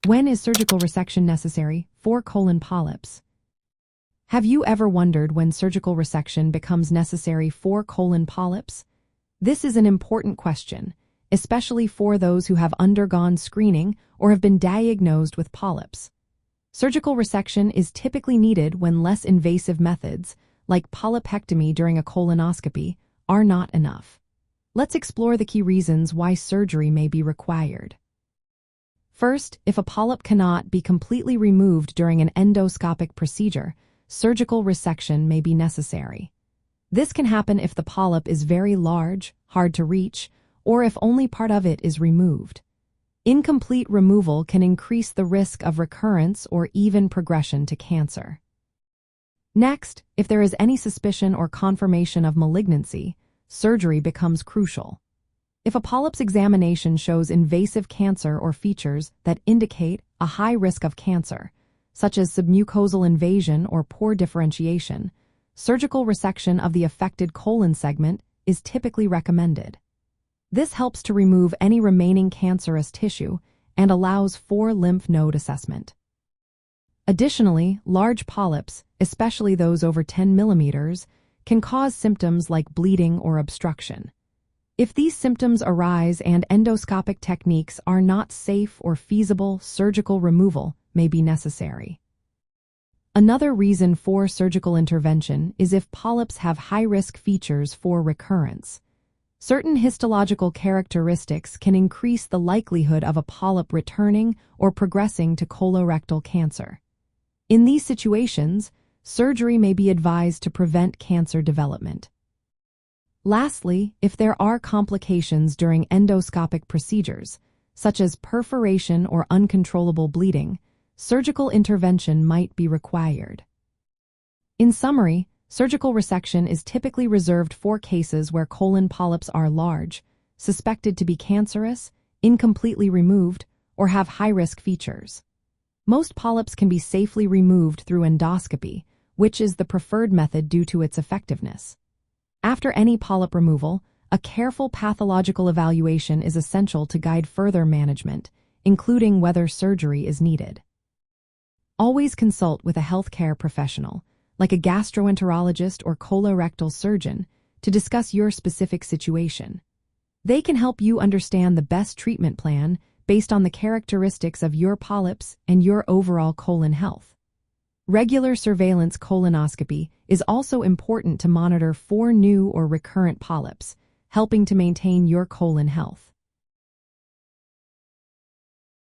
When is surgical resection necessary for colon polyps? Have you ever wondered when surgical resection becomes necessary for colon polyps? This is an important question, especially for those who have undergone screening or have been diagnosed with polyps. Surgical resection is typically needed when less invasive methods, like polypectomy during a colonoscopy, are not enough. Let's explore the key reasons why surgery may be required. First, if a polyp cannot be completely removed during an endoscopic procedure, surgical resection may be necessary. This can happen if the polyp is very large, hard to reach, or if only part of it is removed. Incomplete removal can increase the risk of recurrence or even progression to cancer. Next, if there is any suspicion or confirmation of malignancy, surgery becomes crucial. If a polyp's examination shows invasive cancer or features that indicate a high risk of cancer, such as submucosal invasion or poor differentiation, surgical resection of the affected colon segment is typically recommended. This helps to remove any remaining cancerous tissue and allows for lymph node assessment. Additionally, large polyps, especially those over 10 millimeters, can cause symptoms like bleeding or obstruction. If these symptoms arise and endoscopic techniques are not safe or feasible, surgical removal may be necessary. Another reason for surgical intervention is if polyps have high-risk features for recurrence. Certain histological characteristics can increase the likelihood of a polyp returning or progressing to colorectal cancer. In these situations, surgery may be advised to prevent cancer development. Lastly, if there are complications during endoscopic procedures, such as perforation or uncontrollable bleeding, surgical intervention might be required. In summary, surgical resection is typically reserved for cases where colon polyps are large, suspected to be cancerous, incompletely removed, or have high-risk features. Most polyps can be safely removed through endoscopy, which is the preferred method due to its effectiveness. After any polyp removal, a careful pathological evaluation is essential to guide further management, including whether surgery is needed. Always consult with a healthcare professional, like a gastroenterologist or colorectal surgeon, to discuss your specific situation. They can help you understand the best treatment plan based on the characteristics of your polyps and your overall colon health. Regular surveillance colonoscopy is also important to monitor for new or recurrent polyps, helping to maintain your colon health.